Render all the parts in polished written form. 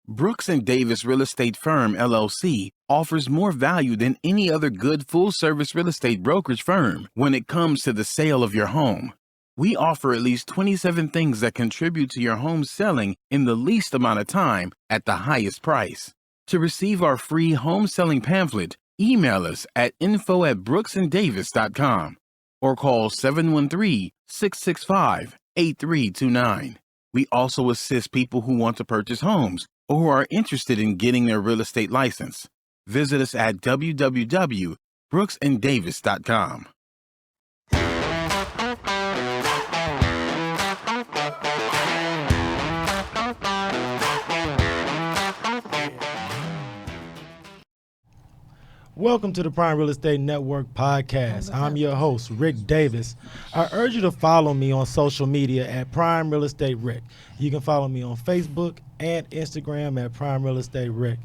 Brooks and Davis Real Estate Firm, LLC, offers more value than any other good full-service real estate brokerage firm when it comes to the sale of your home. We offer at least 27 things that contribute to your home selling in the least amount of time at the highest price. To receive our free home selling pamphlet, email us at info@brooksanddavis.com or call 713-665-8329. We also assist people who want to purchase homes or who are interested in getting their real estate license. Visit us at www.brooksanddavis.com. Welcome to the Prime Real Estate Network podcast. I'm your host, Rick Davis. I urge you to follow me on social media at Prime Real Estate Rick. You can follow me on Facebook and Instagram at Prime Real Estate Rick.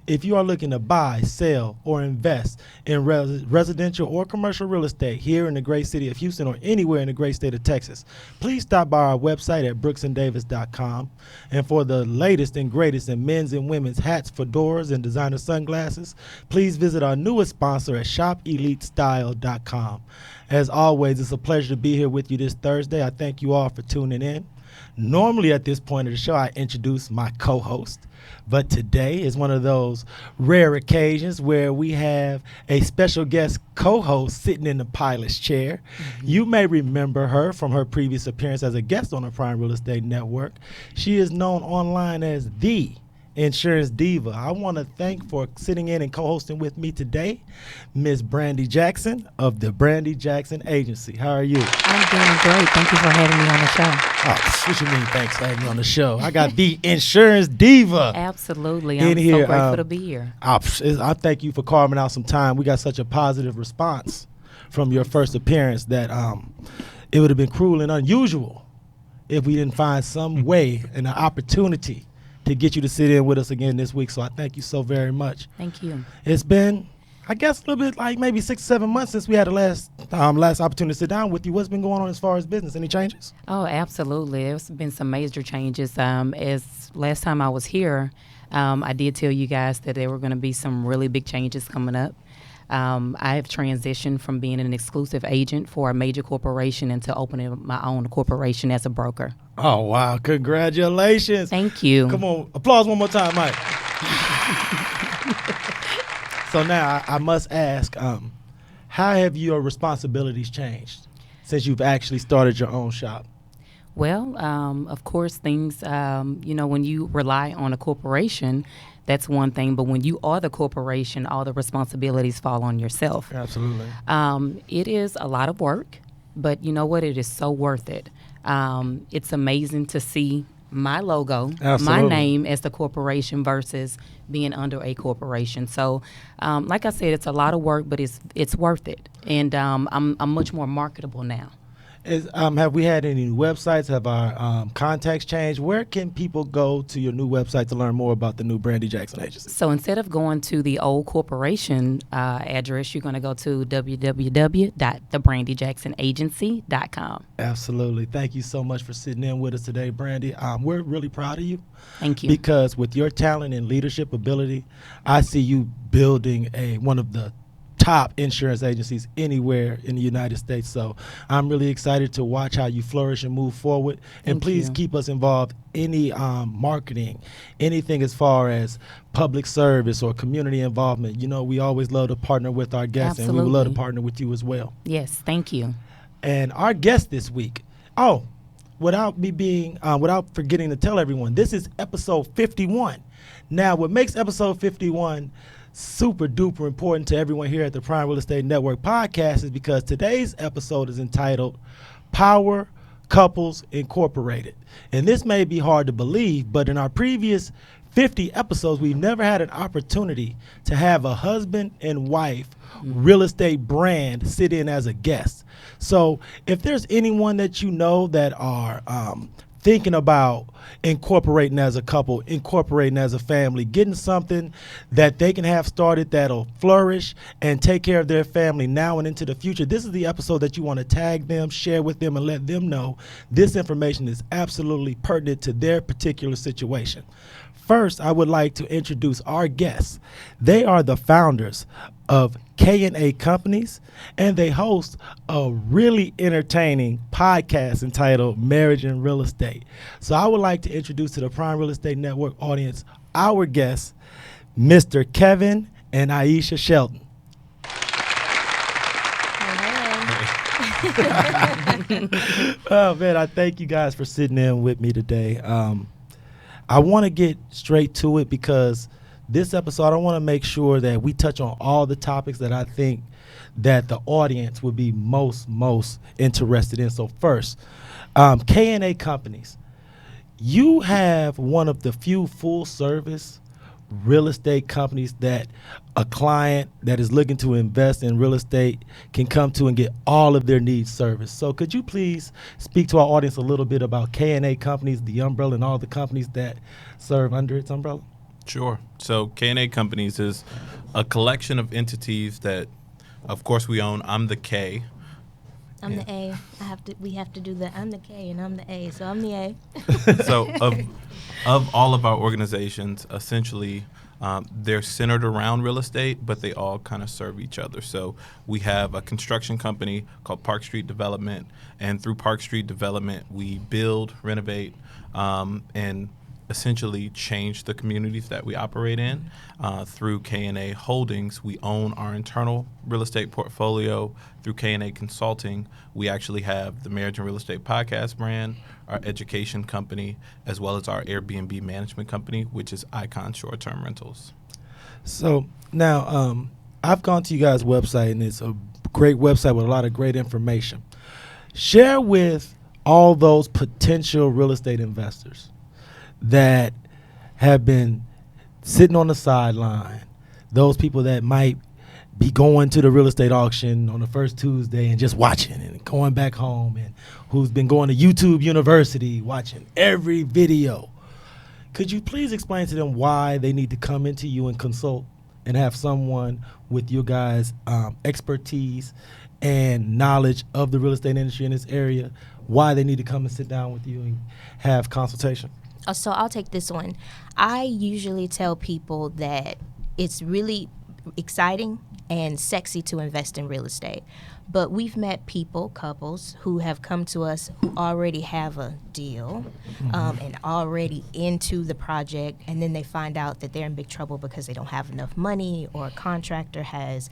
If you are looking to buy, sell, or invest in residential or commercial real estate here in the great city of Houston or anywhere in the great state of Texas, please stop by our website at brooksanddavis.com. And for the latest and greatest in men's and women's hats, fedoras, and designer sunglasses, please visit our newest sponsor at shopelitestyle.com. As always, it's a pleasure to be here with you this Thursday. I thank you all for tuning in. Normally at this point of the show, I introduce my co-host, but today is one of those rare occasions where we have a special guest co-host sitting in the pilot's chair. Mm-hmm. You may remember her from her previous appearance as a guest on the Prime Real Estate Network. She is known online as the Insurance Diva. I want to thank for sitting in and co-hosting with me today, Miss Brandy Jackson of the Brandy Jackson Agency. How are you? I'm doing great. Thank you for having me on the show. Oh, what you mean thanks for having me on the show? I got the Insurance Diva. Absolutely. I'm so grateful to be here. I thank you for carving out some time. We got such a positive response from your first appearance that it would have been cruel and unusual if we didn't find some way and an opportunity to get you to sit in with us again this week. So I thank you so very much. Thank you. It's been, I guess, a little bit like maybe 6 or 7 months since we had the last opportunity to sit down with you. What's been going on as far as business? Any changes? Oh, absolutely. There's been some major changes. As last time I was here, I did tell you guys that there were going to be some really big changes coming up. I have transitioned from being an exclusive agent for a major corporation into opening my own corporation as a broker. Oh, wow. Congratulations. Thank you. Come on. Applause one more time, Mike. So now I must ask, how have your responsibilities changed since you've actually started your own shop? Well, of course, things, when you rely on a corporation, that's one thing. But when you are the corporation, all the responsibilities fall on yourself. Absolutely. It is a lot of work, but you know what? It is so worth it. It's amazing to see my logo, my name as the corporation versus being under a corporation. So, like I said, it's a lot of work, but it's worth it. And I'm much more marketable now. Have we had any new websites? Have our contacts changed? Where can people go to your new website to learn more about the new Brandy Jackson Agency? So instead of going to the old corporation address, you're going to go to www.thebrandyjacksonagency.com. Absolutely. Thank you so much for sitting in with us today, Brandy. We're really proud of you. Thank you. Because with your talent and leadership ability, I see you building one of the top insurance agencies anywhere in the United States. So I'm really excited to watch how you flourish and move forward. And please keep us involved. Any marketing, anything as far as public service or community involvement. You know, we always love to partner with our guests. Absolutely. And we would love to partner with you as well. Yes, thank you. And our guest this week, without forgetting to tell everyone, this is episode 51. Now, what makes episode 51 super duper important to everyone here at the Prime Real Estate Network podcast is because today's episode is entitled Power Couples Incorporated. And this may be hard to believe, but in our previous 50 episodes, we've never had an opportunity to have a husband and wife real estate brand sit in as a guest. So if there's anyone that you know that are thinking about incorporating as a couple, incorporating as a family, getting something that they can have started that'll flourish and take care of their family now and into the future. This is the episode that you want to tag them, share with them, and let them know this information is absolutely pertinent to their particular situation. First, I would like to introduce our guests. They are the founders of K&A Companies, and they host a really entertaining podcast entitled Marriage and Real Estate. So I would like to introduce to the Prime Real Estate Network audience our guests, Mr. Kevan and Ayesha Shelton. Oh, man, I thank you guys for sitting in with me today. I want to get straight to it because this episode, I want to make sure that we touch on all the topics that I think that the audience would be most interested in. So first, K&A Companies. You have one of the few full-service real estate companies that a client that is looking to invest in real estate can come to and get all of their needs serviced. So could you please speak to our audience a little bit about K&A Companies, the umbrella, and all the companies that serve under its umbrella? Sure. So K&A Companies is a collection of entities that, of course, we own. I'm the K. I'm the A. We have to do the I'm the K and I'm the A, so I'm the A. So of all of our organizations, essentially, they're centered around real estate, but they all kind of serve each other. So we have a construction company called Park Street Development, and through Park Street Development, we build, renovate, and essentially change the communities that we operate in. Through K&A Holdings, we own our internal real estate portfolio. Through K&A Consulting, we actually have the Marriage and Real Estate Podcast brand, our education company, as well as our Airbnb management company, which is Icon Short-Term Rentals. So now I've gone to you guys' website, and it's a great website with a lot of great information. Share with all those potential real estate investors that have been sitting on the sideline, those people that might be going to the real estate auction on the first Tuesday and just watching and going back home, and who's been going to YouTube University watching every video. Could you please explain to them why they need to come into you and consult and have someone with your guys' expertise and knowledge of the real estate industry in this area, why they need to come and sit down with you and have consultation? So I'll take this one. I usually tell people that it's really exciting and sexy to invest in real estate. But we've met people, couples, who have come to us who already have a deal and already into the project, and then they find out that they're in big trouble because they don't have enough money, or a contractor has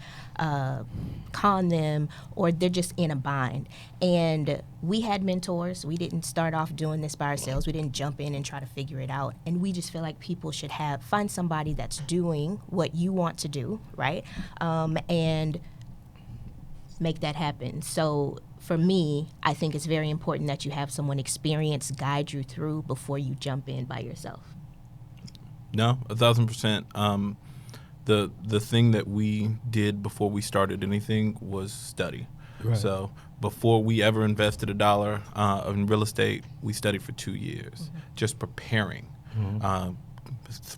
conned them, or they're just in a bind. And we had mentors. We didn't start off doing this by ourselves. We didn't jump in and try to figure it out. And we just feel like people should find somebody that's doing what you want to do, right? And make that happen. So for me, I think it's very important that you have someone experienced guide you through before you jump in by yourself. No, 1,000%. The thing that we did before we started anything was study. Right. So before we ever invested $1 in real estate, we studied for 2 years, just preparing.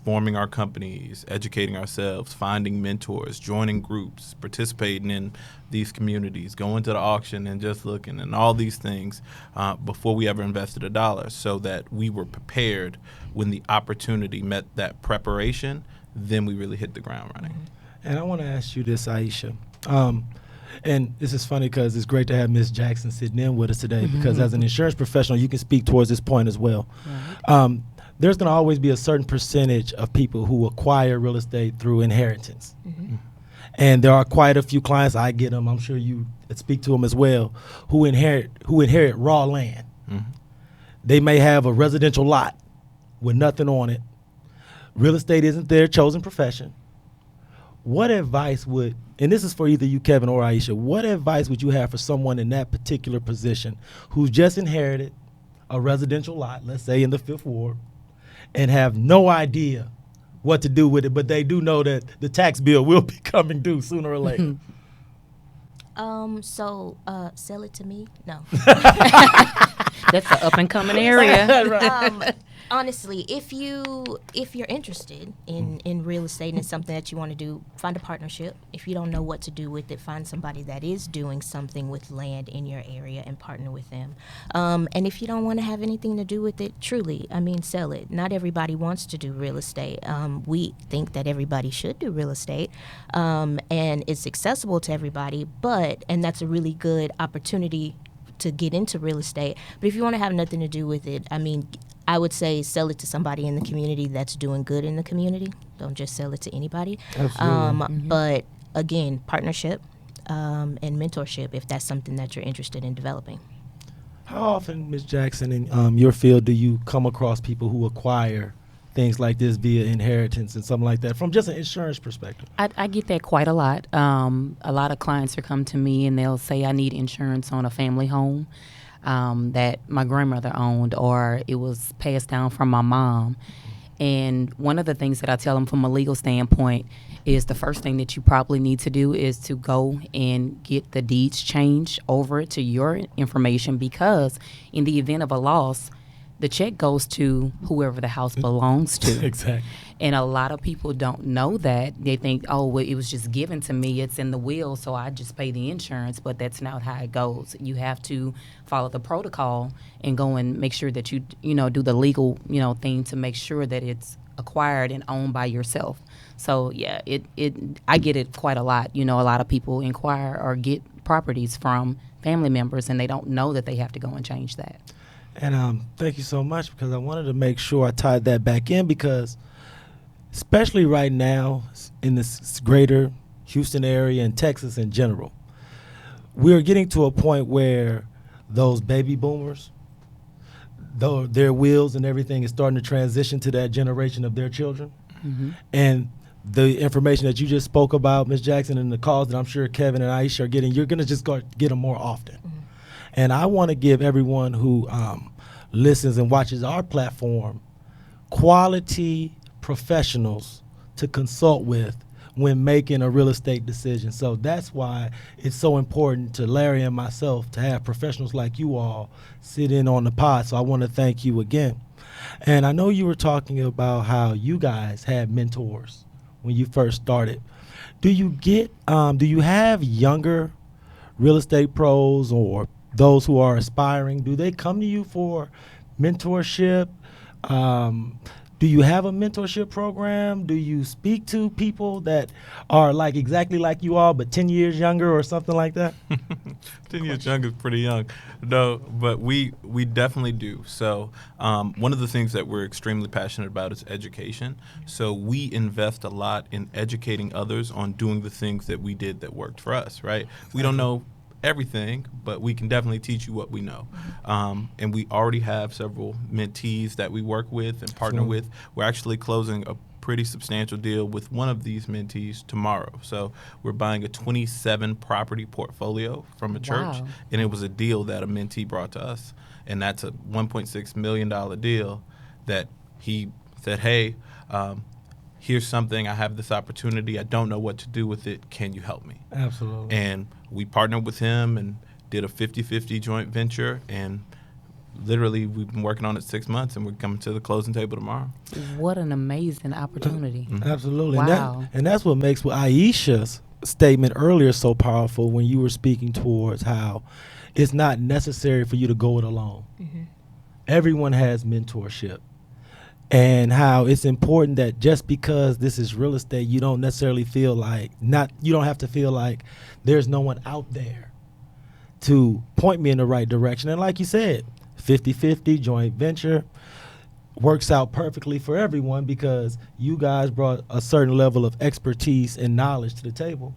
Forming our companies, educating ourselves, finding mentors, joining groups, participating in these communities, going to the auction and just looking, and all these things before we ever invested $1, so that we were prepared when the opportunity met that preparation. Then we really hit the ground running. And I want to ask you this, Ayesha. And this is funny because it's great to have Ms. Jackson sitting in with us today, because as an insurance professional, you can speak towards this point as well. Right. There's going to always be a certain percentage of people who acquire real estate through inheritance. And there are quite a few clients, I get them, I'm sure you speak to them as well, who inherit raw land. They may have a residential lot with nothing on it. Real estate isn't their chosen profession. What advice would, and this is for either you, Kevan, or Ayesha, what advice would you have for someone in that particular position who's just inherited a residential lot, let's say in the 5th Ward, and have no idea what to do with it, but they do know that the tax bill will be coming due sooner or later? Sell it to me? No. That's an up and coming area. Honestly, if you're interested in real estate and it's something that you want to do, find a partnership. If you don't know what to do with it, find somebody that is doing something with land in your area and partner with them. And if you don't want to have anything to do with it, truly, I mean, sell it. Not everybody wants to do real estate. We think that everybody should do real estate, and it's accessible to everybody. And that's a really good opportunity to get into real estate. But if you want to have nothing to do with it, I mean, I would say sell it to somebody in the community that's doing good in the community. Don't just sell it to anybody. Absolutely. But again, partnership and mentorship if that's something that you're interested in developing. How often, Ms. Jackson, in your field do you come across people who acquire things like this via inheritance and something like that from just an insurance perspective? I get that quite a lot. A lot of clients will come to me and they'll say, I need insurance on a family home that my grandmother owned, or it was passed down from my mom. And one of the things that I tell them from a legal standpoint is the first thing that you probably need to do is to go and get the deeds changed over to your information, because in the event of a loss, the check goes to whoever the house belongs to. Exactly. And a lot of people don't know that. They think, oh, well, it was just given to me. It's in the will, so I just pay the insurance. But that's not how it goes. You have to follow the protocol and go and make sure that you do the legal, thing to make sure that it's acquired and owned by yourself. So, yeah, I get it quite a lot. A lot of people inquire or get properties from family members, and they don't know that they have to go and change that. And thank you so much, because I wanted to make sure I tied that back in, because especially right now in this greater Houston area and Texas in general, we're getting to a point where those baby boomers, though their wills and everything is starting to transition to that generation of their children. Mm-hmm. And the information that you just spoke about, Ms. Jackson, and the calls that I'm sure Kevan and Ayesha are getting, you're going to just go get them more often. Mm-hmm. And I want to give everyone who listens and watches our platform quality professionals to consult with when making a real estate decision. So that's why it's so important to Larry and myself to have professionals like you all sit in on the pod. So I want to thank you again. And I know you were talking about how you guys had mentors when you first started. Do you have younger real estate pros or those who are aspiring? Do they come to you for mentorship? Do you have a mentorship program? Do you speak to people that are like exactly like you are, but 10 years younger or something like that? 10 years younger is pretty young. No, but we definitely do. So one of the things that we're extremely passionate about is education. So we invest a lot in educating others on doing the things that we did that worked for us, right? We don't know everything, but we can definitely teach you what we know. And we already have several mentees that we work with and partner with. We're actually closing a pretty substantial deal with one of these mentees tomorrow. So we're buying a 27 property portfolio from a church, and it was a deal that a mentee brought to us. And that's a $1.6 million deal that he said, hey, here's something, I have this opportunity, I don't know what to do with it, can you help me? Absolutely. And we partnered with him and did a 50-50 joint venture, and literally we've been working on it 6 months, and we're coming to the closing table tomorrow. What an amazing opportunity. Absolutely. Wow. And that's what makes Ayesha's statement earlier so powerful when you were speaking towards how it's not necessary for you to go it alone. Mm-hmm. Everyone has mentorship. And how it's important that just because this is real estate, you don't necessarily feel like you don't have to feel like there's no one out there to point me in the right direction. And like you said, 50-50 joint venture works out perfectly for everyone because you guys brought a certain level of expertise and knowledge to the table,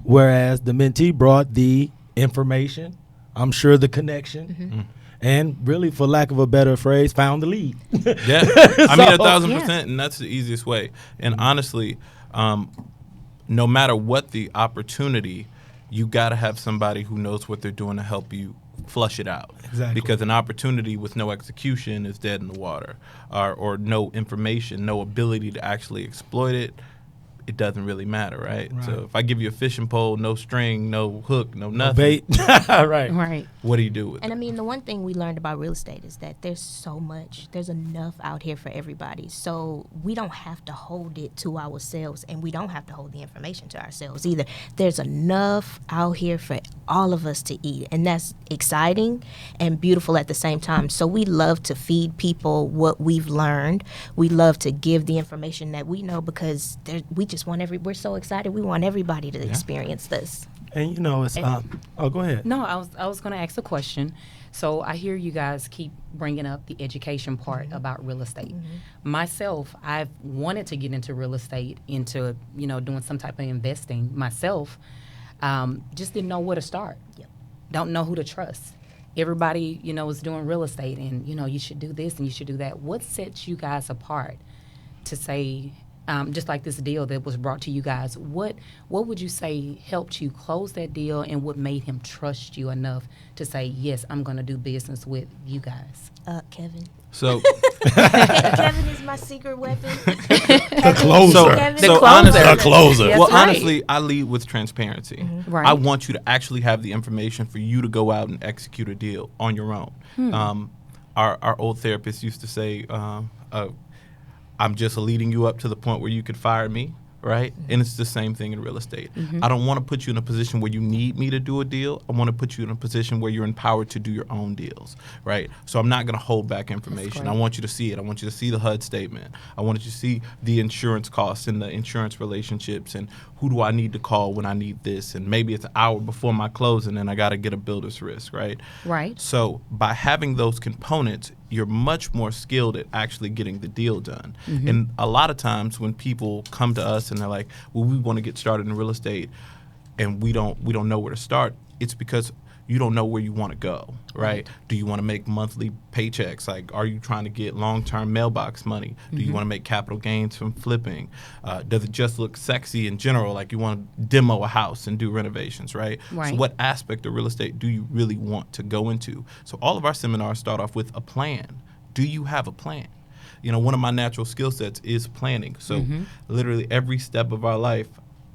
whereas the mentee brought the information, I'm sure the connection, and really, for lack of a better phrase, found the lead. Yeah, I mean 1,000%, and that's the easiest way. And honestly, no matter what the opportunity, you got to have somebody who knows what they're doing to help you flush it out. Exactly. Because an opportunity with no execution is dead in the water, or no information, no ability to actually exploit it it doesn't really matter, right? Right. So if I give you a fishing pole, no string, no hook, no No nothing, bait. Right. Right. what do you do with And it? I mean, the one thing we learned about real estate is that there's enough out here for everybody. So we don't have to hold it to ourselves, and we don't have to hold the information to ourselves either. There's enough out here for all of us to eat, and that's exciting and beautiful at the same time. So we love to feed people what we've learned. We love to give the information that we know, because we're so excited. We want everybody to experience this. And you know, it's oh, go ahead. No, I was going to ask a question. So I hear you guys keep bringing up the education part about real estate. Myself, I've wanted to get into real estate, into doing some type of investing myself. Just didn't know where to start. Yep. Don't know who to trust. Everybody, is doing real estate, and you should do this and you should do that. What sets you guys apart to say, just like this deal that was brought to you guys, what would you say helped you close that deal, and what made him trust you enough to say, yes, I'm going to do business with you guys? Kevin. So Kevin is my secret weapon. The closer. honestly, The closer. That's well, right. honestly, I lead with transparency. Right. I want you to actually have the information for you to go out and execute a deal on your own. Our old therapist used to say, I'm just leading you up to the point where you could fire me, right? And it's the same thing in real estate. I don't want to put you in a position where you need me to do a deal. I want to put you in a position where you're empowered to do your own deals, right? So I'm not going to hold back information. great. I want you to see it. I want you to see the HUD statement. I want you to see the insurance costs and the insurance relationships, and who do I need to call when I need this, and maybe it's an hour before my closing and I got to get a builder's risk, right? Right. So by having those components, you're much more skilled at actually getting the deal done. And a lot of times when people come to us and they're like, well, we want to get started in real estate and we don't know where to start, it's because you don't know where you want to go, right? Do you want to make monthly paychecks? Like, are you trying to get long-term mailbox money? Do you want to make capital gains from flipping? Does it just look sexy in general? Like, you want to demo a house and do renovations, right? Right. So what aspect of real estate do you really want to go into? So all of our seminars start off with a plan. Do you have a plan? One of my natural skill sets is planning. So literally every step of our life,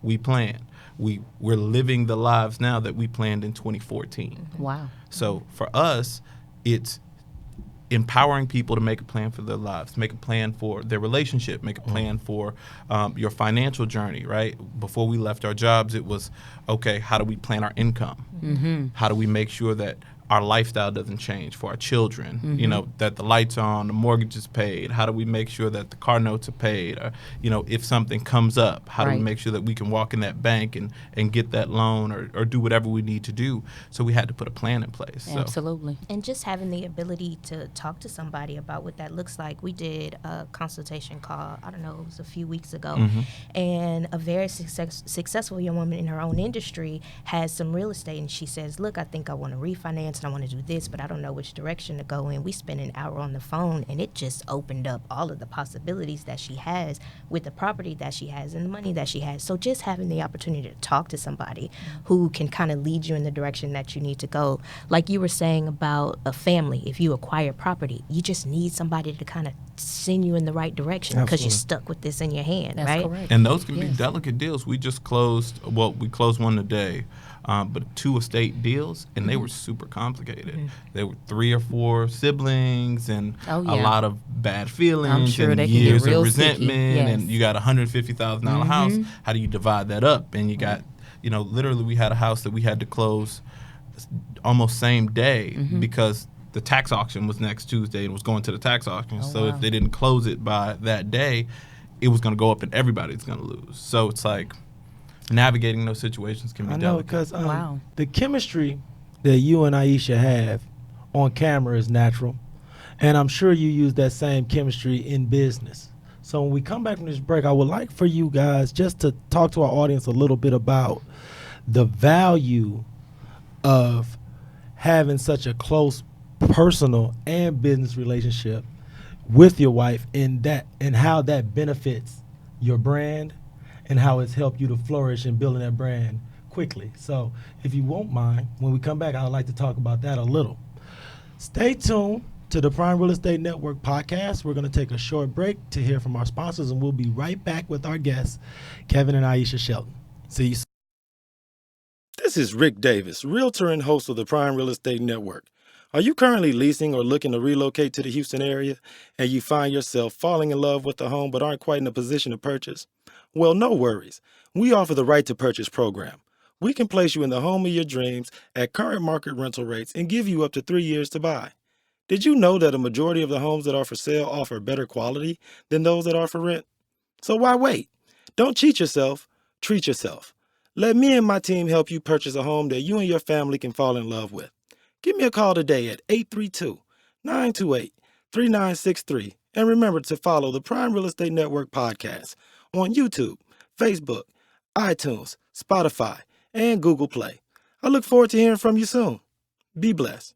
we plan. We're living the lives now that we planned in 2014. Wow. So for us, it's empowering people to make a plan for their lives, make a plan for their relationship, make a plan for your financial journey, right? Before we left our jobs, it was, okay, how do we plan our income? How do we make sure that our lifestyle doesn't change for our children, that the lights are on, the mortgage is paid? How do we make sure that the car notes are paid? Or, if something comes up, how do we Right. make sure that we can walk in that bank and get that loan or do whatever we need to do? So we had to put a plan in place. So. Absolutely. And just having the ability to talk to somebody about what that looks like. We did a consultation call, I don't know, it was a few weeks ago. And a very successful young woman in her own industry has some real estate. And she says, look, I think I want to refinance and I want to do this, but I don't know which direction to go in. We spent an hour on the phone, and it just opened up all of the possibilities that she has with the property that she has and the money that she has. So just having the opportunity to talk to somebody who can kind of lead you in the direction that you need to go. Like you were saying about a family, if you acquire property, you just need somebody to kind of send you in the right direction because you're stuck with this in your hand, That's right? correct. And those can be Yes. delicate deals. We just closed one today, but 2 estate deals, and they were super complicated. There were 3 or 4 siblings and Oh, a yeah. lot of bad feelings sure and they can get years of real sticky. resentment, Yes. and you got a $150,000 house. How do you divide that up? And you got, literally we had a house that we had to close almost same day because the tax auction was next Tuesday and was going to the tax auction. So wow. if they didn't close it by that day, it was going to go up and everybody's going to lose. So it's like navigating those situations can be I know, delicate. because Wow. the chemistry that you and Ayesha have on camera is natural, and I'm sure you use that same chemistry in business. So when we come back from this break, I would like for you guys just to talk to our audience a little bit about the value of having such a close personal and business relationship with your wife, and how that benefits your brand and how it's helped you to flourish in building that brand quickly. So if you won't mind, when we come back, I'd like to talk about that a little. Stay tuned. to the Prime Real Estate Network podcast. We're going to take a short break to hear from our sponsors, and we'll be right back with our guests, Kevan and Ayesha Shelton. See you soon. This is Rick Davis, realtor and host of the Prime Real Estate Network. Are you currently leasing or looking to relocate to the Houston area, and you find yourself falling in love with a home but aren't quite in a position to purchase? Well, no worries. We offer the Right to Purchase program. We can place you in the home of your dreams at current market rental rates and give you up to 3 years to buy. Did you know that a majority of the homes that are for sale offer better quality than those that are for rent? So why wait? Don't cheat yourself, treat yourself. Let me and my team help you purchase a home that you and your family can fall in love with. Give me a call today at 832-928-3963. And remember to follow the Prime Real Estate Network podcast on YouTube, Facebook, iTunes, Spotify, and Google Play. I look forward to hearing from you soon. Be blessed.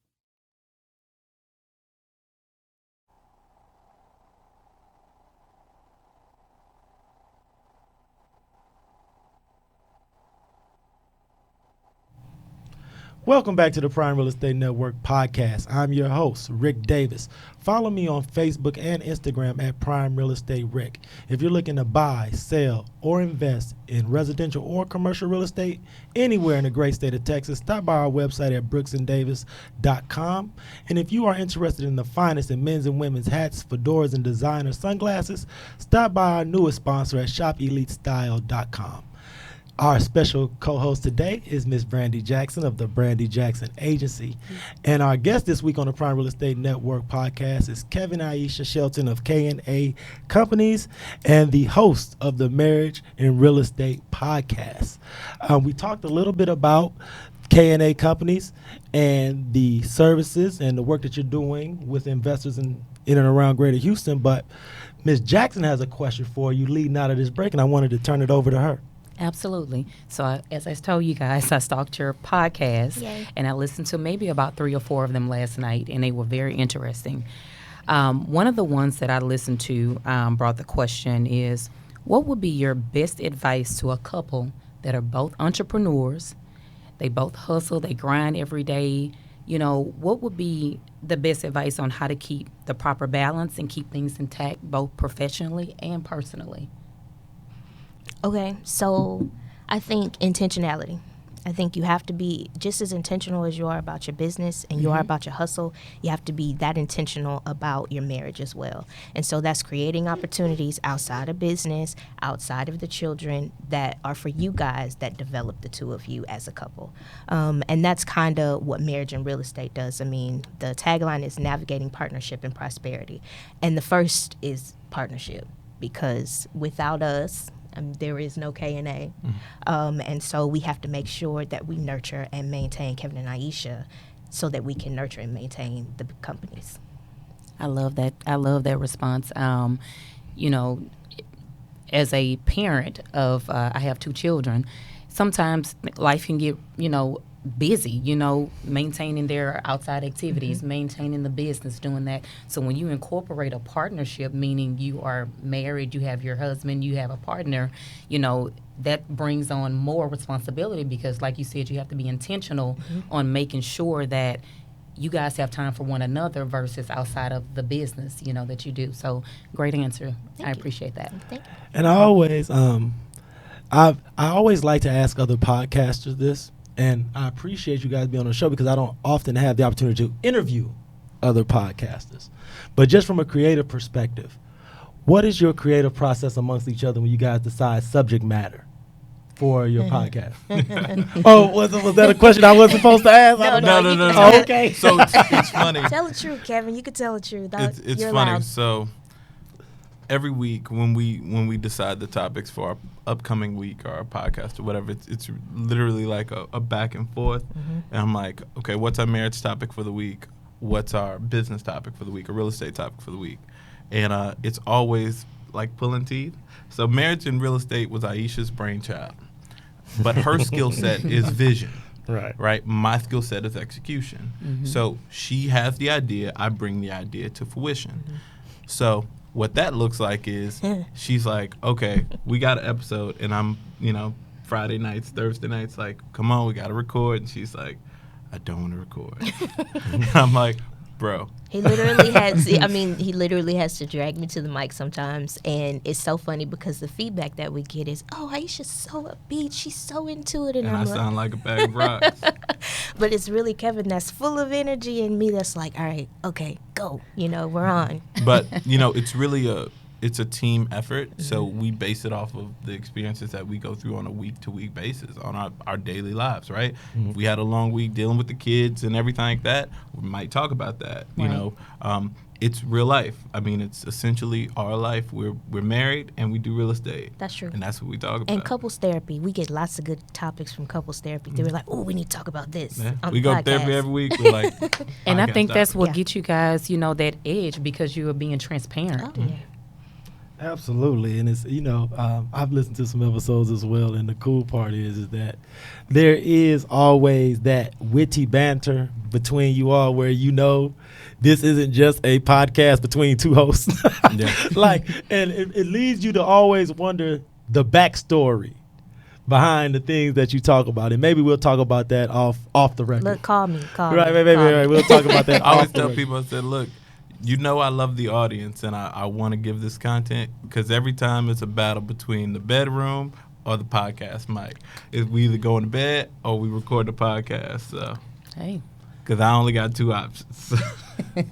Welcome back to the Prime Real Estate Network podcast. I'm your host, Rick Davis. Follow me on Facebook and Instagram at Prime Real Estate Rick. If you're looking to buy, sell, or invest in residential or commercial real estate anywhere in the great state of Texas, stop by our website at brooksanddavis.com. And if you are interested in the finest in men's and women's hats, fedoras, and designer sunglasses, stop by our newest sponsor at shopelitestyle.com. Our special co-host today is Miss Brandy Jackson of the Brandy Jackson Agency. And our guest this week on the Prime Real Estate Network podcast is Kevan and Ayesha Shelton of K&A Companies and the host of the Marriage and Real Estate podcast. We talked a little bit about K&A Companies and the services and the work that you're doing with investors in and around Greater Houston. But Ms. Jackson has a question for you leading out of this break, and I wanted to turn it over to her. Absolutely. So as I told you guys, I stalked your podcast. Yay. And I listened to maybe about 3 or 4 of them last night, and they were very interesting. One of the ones that I listened to brought the question is, what would be your best advice to a couple that are both entrepreneurs? They both hustle, they grind every day. You know, what would be the best advice on how to keep the proper balance and keep things intact, both professionally and personally? Okay, so I think intentionality. I think you have to be just as intentional as you are about your business and you are about your hustle. You have to be that intentional about your marriage as well. And so that's creating opportunities outside of business, outside of the children that are for you guys that develop the two of you as a couple. And that's kind of what marriage and real estate does. I mean, the tagline is navigating partnership and prosperity. And the first is partnership, because without us, there is no K&A. And so we have to make sure that we nurture and maintain Kevan and Ayesha so that we can nurture and maintain the companies. I love that. I love that response. You know, as a parent of, I have 2 children, sometimes life can get, busy, maintaining their outside activities, maintaining the business, doing that. So when you incorporate a partnership, meaning you are married, you have your husband, you have a partner, that brings on more responsibility because, like you said, you have to be intentional on making sure that you guys have time for one another versus outside of the business, that you do. So great answer. I appreciate that. Thank you. And I always, I always like to ask other podcasters this. And I appreciate you guys being on the show because I don't often have the opportunity to interview other podcasters. But just from a creative perspective, what is your creative process amongst each other when you guys decide subject matter for your podcast? Oh, was that a question I wasn't supposed to ask? No. Oh, okay. So it's funny. Tell the truth, Kevan. You can tell the truth. It's You're funny. allowed. So every week when we decide the topics for our upcoming week or our podcast or whatever, it's literally like a back and forth. And I'm like, okay, what's our marriage topic for the week? What's our business topic for the week? A real estate topic for the week? And it's always like pulling teeth. So marriage and real estate was Ayesha's brainchild, but her skill set is vision. Right. My skill set is execution. So she has the idea. I bring the idea to fruition. So what that looks like is she's like, okay, we got an episode, and I'm, Friday nights, Thursday nights, like, come on, we got to record. And she's like, I don't want to record. And I'm like, bro. He literally has. I mean, he literally has to drag me to the mic sometimes, and it's so funny because the feedback that we get is, "Oh, Aisha's so upbeat. She's so into it," And I sound like a bag of rocks. But it's really Kevan that's full of energy, and me that's like, "All right, okay, go. You know, we're on." But it's really it's a team effort. So we base it off of the experiences that we go through on a week-to-week basis on our daily lives, right? If we had a long week dealing with the kids and everything like that, we might talk about that. Right. It's real life. I mean, it's essentially our life. We're married and we do real estate. That's true. And that's what we talk about. And couples therapy, we get lots of good topics from couples therapy. They were like, "Oh, we need to talk about this." Yeah. On We the go to therapy podcast. every week. We're like, And I podcast think that's topic. what Yeah. gets you guys, that edge because you are being transparent. Oh, yeah. Absolutely, and it's I've listened to some episodes as well, and the cool part is that there is always that witty banter between you all, where this isn't just a podcast between two hosts. Yeah. And it leads you to always wonder the backstory behind the things that you talk about, and maybe we'll talk about that off the record. Look, call me. Right, me. we'll talk about that. I always off the tell record. people, I said, look, I love the audience and I want to give this content because every time it's a battle between the bedroom or the podcast mic. We either go to bed or we record the podcast. So, Hey. because I only got two options.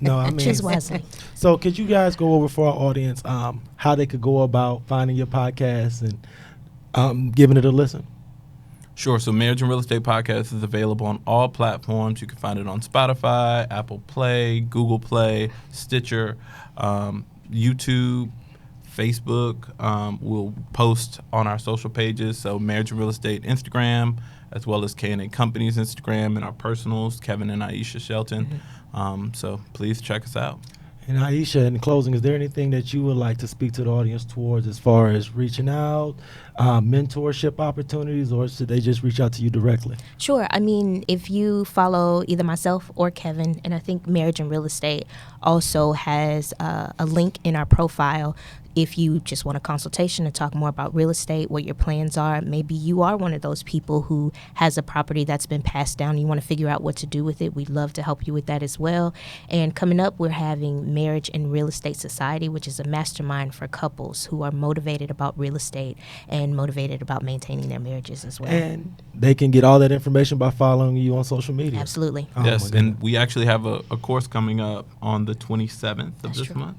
No, I mean, Choose wisely. so could you guys go over for our audience how they could go about finding your podcast and giving it a listen? Sure. So Marriage and Real Estate Podcast is available on all platforms. You can find it on Spotify, Apple Play, Google Play, Stitcher, YouTube, Facebook. We'll post on our social pages. So Marriage and Real Estate Instagram, as well as K&A Companies Instagram, and our personals, Kevan and Ayesha Shelton. So please check us out. And Ayesha, in closing, is there anything that you would like to speak to the audience towards as far as reaching out, mentorship opportunities, or should they just reach out to you directly? Sure. I mean, if you follow either myself or Kevan, and I think Marriage and Real Estate also has a link in our profile. If you just want a consultation to talk more about real estate, what your plans are, maybe you are one of those people who has a property that's been passed down. You want to figure out what to do with it. We'd love to help you with that as well. And coming up, we're having Marriage and Real Estate Society, which is a mastermind for couples who are motivated about real estate and motivated about maintaining their marriages as well. And they can get all that information by following you on social media. Absolutely. Oh, Yes, my and goodness. we actually have a course coming up on the 27th of this true. month,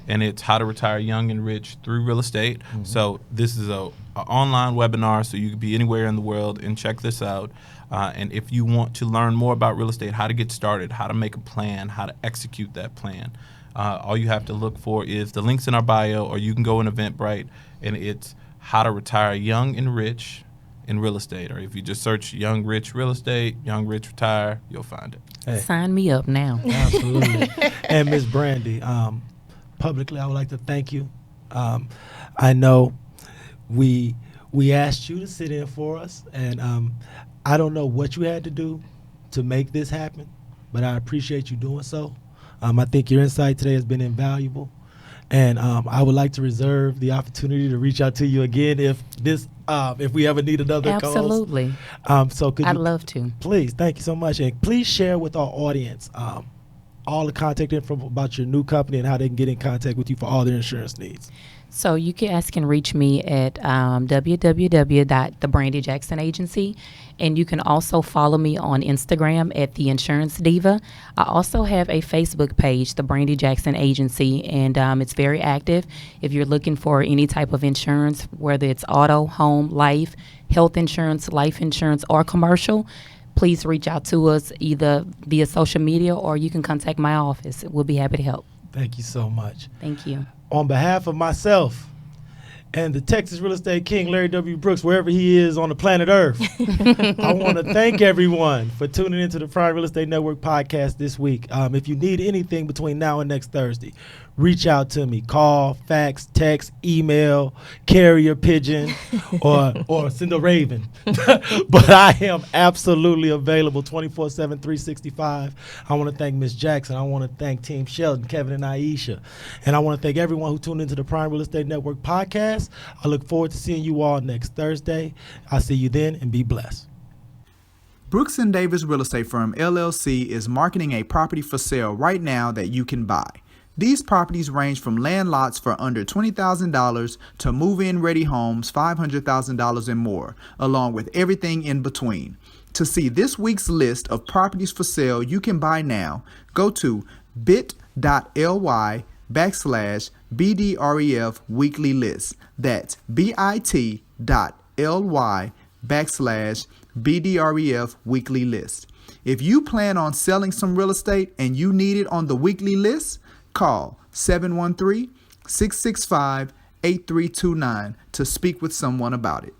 and it's how to retire young and rich through real estate. So this is a online webinar, so you could be anywhere in the world and check this out. And if you want to learn more about real estate, how to get started, how to make a plan, how to execute that plan, all you have to look for is the links in our bio, or you can go in Eventbrite, and it's how to retire young and rich in real estate. Or if you just search young rich real estate, young rich retire, you'll find it. Hey. Sign me up now. Absolutely. And Miss Brandy, publicly, I would like to thank you. I know we asked you to sit in for us, and I don't know what you had to do to make this happen, but I appreciate you doing so. I think your insight today has been invaluable, and I would like to reserve the opportunity to reach out to you again if we ever need another co-host. Absolutely. So could I'd you love to. please, thank you so much, and please share with our audience all the contact info about your new company and how they can get in contact with you for all their insurance needs. So you guys can reach me at www.the Brandy Jackson Agency, and you can also follow me on Instagram at The Insurance Diva. I also have a Facebook page, The Brandy Jackson Agency, and it's very active. If you're looking for any type of insurance, whether it's auto, home, life, health insurance, life insurance, or commercial, please reach out to us either via social media or you can contact my office. We'll be happy to help. Thank you so much. Thank you. On behalf of myself and the Texas real estate king, Larry W. Brooks, wherever he is on the planet Earth, I want to thank everyone for tuning into the Prime Real Estate Network podcast this week. If you need anything between now and next Thursday, reach out to me. Call, fax, text, email, carrier pigeon, or send a raven. But I am absolutely available 24/7, 365. I want to thank Miss Jackson. I want to thank Team Shelton, Kevan and Ayesha. And I want to thank everyone who tuned into the Prime Real Estate Network podcast. I look forward to seeing you all next Thursday. I'll see you then, and be blessed. Brooks & Davis Real Estate Firm, LLC is marketing a property for sale right now that you can buy. These properties range from land lots for under $20,000 to move-in ready homes $500,000 and more, along with everything in between. To see this week's list of properties for sale you can buy now, go to bit.ly/BDREF weekly list. That's bit.ly/BDREF weekly list. If you plan on selling some real estate and you need it on the weekly list, call 713-665-8329 to speak with someone about it.